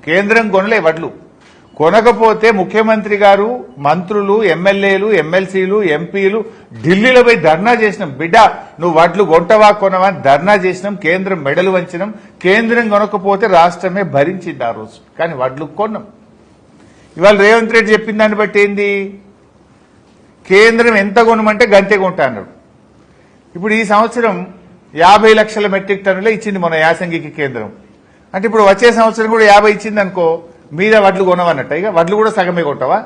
కేంద్రం కొనలే వడ్లు. కొనకపోతే ముఖ్యమంత్రి గారు, మంత్రులు, ఎమ్మెల్యేలు, ఎమ్మెల్సీలు, ఎంపీలు ఢిల్లీలో పోయి ధర్నా చేసినాం. బిడ్డ నువ్వు వడ్లు కొంటవా కొనవా అని ధర్నా చేసినాం. కేంద్రం మెడలు వంచినాం. కేంద్రం కొనకపోతే రాష్ట్రమే భరించింది ఆ రోజు. కానీ వడ్లు కొన్నాం. ఇవాళ రేవంత్ రెడ్డి చెప్పిన దాన్ని బట్టి ఏంది, కేంద్రం ఎంత కొనమంటే గంతే కొంటా అన్నాడు. ఇప్పుడు ఈ సంవత్సరం 50 లక్షల మెట్రిక్ టన్నులే ఇచ్చింది మన యాసంగికి కేంద్రం. అంటే ఇప్పుడు వచ్చే సంవత్సరం కూడా 50 ఇచ్చింది అనుకో, మీద వడ్లు కొనవన్నట్ట. ఇక వడ్లు కూడా సగమే కొంటావా?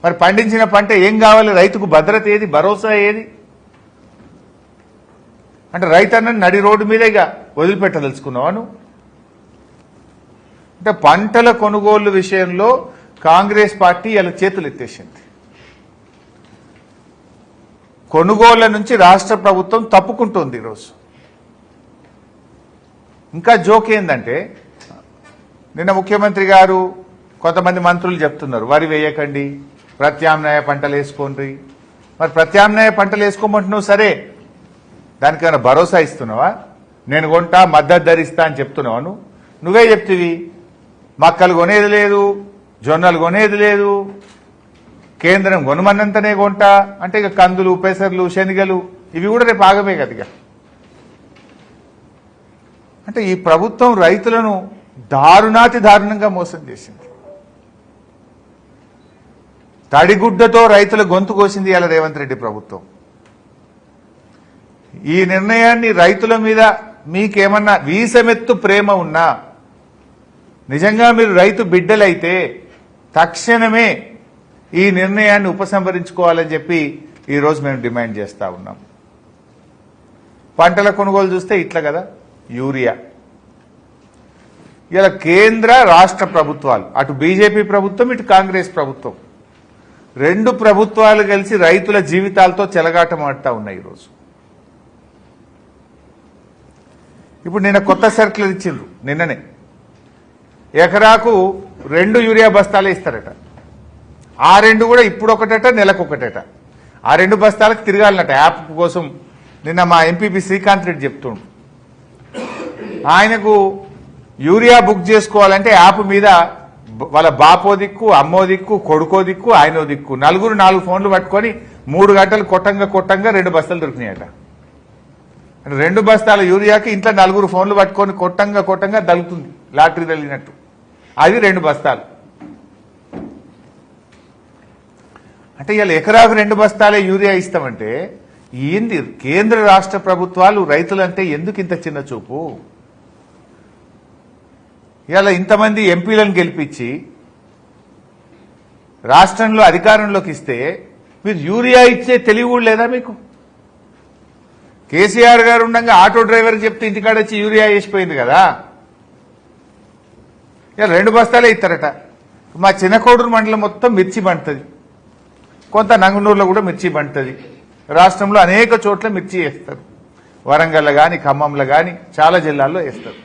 మరి పండించిన పంట ఏం కావాలి? రైతుకు భద్రత ఏది, భరోసా ఏది? అంటే రైతన్నని నడి రోడ్డు మీద ఇక వదిలిపెట్టదలుచుకున్నావా నువ్వు? అంటే పంటల కొనుగోలు విషయంలో కాంగ్రెస్ పార్టీ ఇలా చేతులు ఎత్తేసింది. కొనుగోళ్ల నుంచి రాష్ట్ర ప్రభుత్వం తప్పుకుంటుంది ఈరోజు. ఇంకా జోక్ ఏందంటే, నిన్న ముఖ్యమంత్రి గారు కొంతమంది మంత్రులు చెప్తున్నారు వరి వేయకండి, ప్రత్యామ్నాయ పంటలు వేసుకోండి. మరి ప్రత్యామ్నాయ పంటలు వేసుకోమంటున్నావు, సరే, దానికైనా భరోసా ఇస్తున్నావా? నేను కొంటా, మద్దతు ధరిస్తా అని చెప్తున్నావా? నువ్వే చెప్తివి మక్కలు కొనేది లేదు, జొన్నలు కొనేది లేదు, కేంద్రం కొనమన్నంతనే కొంటా అంటే ఇక కందులు, పెసర్లు, శనగలు ఇవి కూడా రేపు ఆగమే కదా. అంటే ఈ ప్రభుత్వం రైతులను దారుణాతి దారుణంగా మోసం చేసింది. తడిగుడ్డతో రైతుల గొంతు కోసింది ఇలా రేవంత్ రెడ్డి ప్రభుత్వం. ఈ నిర్ణయాన్ని రైతుల మీద మీకేమన్నా వీసమెత్తు ప్రేమ ఉన్నా, నిజంగా మీరు రైతు బిడ్డలైతే తక్షణమే ఈ నిర్ణయాన్ని ఉపసంహరించుకోవాలని చెప్పి ఈరోజు మేము డిమాండ్ చేస్తా ఉన్నాం. పంటల కొనుగోలు చూస్తే ఇట్లా కదా, యూరియా ఇలా కేంద్ర రాష్ట్ర ప్రభుత్వాలు, అటు బీజేపీ ప్రభుత్వం, ఇటు కాంగ్రెస్ ప్రభుత్వం, రెండు ప్రభుత్వాలు కలిసి రైతుల జీవితాలతో చెలగాటమాడుతూ ఉన్నాయి ఈరోజు. ఇప్పుడు నిన్న కొత్త సర్కులర్ ఇచ్చిండ్రు. నిన్ననే ఎకరాకు 2 యూరియా బస్తాలే ఇస్తారట. ఆ 2 కూడా ఇప్పుడు ఒకటట, నెలకొకటట. ఆ 2 బస్తాలకు తిరగాలన్నట యాప్ కోసం. నిన్న మా ఎంపీపీ శ్రీకాంత్ రెడ్డి చెప్తుండు, ఆయనకు యూరియా బుక్ చేసుకోవాలంటే యాప్ మీద వాళ్ళ బాపో దిక్కు, అమ్మో దిక్కు, కొడుకో దిక్కు, ఆయనో దిక్కు, నలుగురు 4 ఫోన్లు పట్టుకొని 3 గంటలు కొట్టంగా 2 బస్తాలు దొరికినాయట. 2 బస్తాల యూరియాకి ఇంట్లో 4 ఫోన్లు పట్టుకొని కొట్టంగా దలుగుతుంది, లాటరీ తగిలినట్టు. అది 2 బస్తాలు. అంటే ఇలా ఎకరాకు 2 బస్తాలే యూరియా ఇస్తామంటే ఏంది? కేంద్ర రాష్ట్ర ప్రభుత్వాలు రైతులంటే ఎందుకు ఇంత చిన్న చూపు? ఇలా ఇంతమంది ఎంపీలను గెలిపించి రాష్ట్రంలో అధికారంలోకి ఇస్తే మీరు యూరియా ఇచ్చే తెలివి కూడా లేదా మీకు? కేసీఆర్ గారు ఉండగా ఆటో డ్రైవర్ చెప్తే ఇంటికాడ వచ్చి యూరియా వేసిపోయింది కదా. ఇలా 2 బస్తాలే ఇస్తారట. మా చిన్నకోడూరు మండలం మొత్తం మిర్చి పండుతుంది, కొంత నంగనూరులో కూడా మిర్చి పండుతుంది. రాష్ట్రంలో అనేక చోట్ల మిర్చి వేస్తారు. వరంగల్లో కానీ, ఖమ్మంలో కానీ చాలా జిల్లాల్లో వేస్తారు.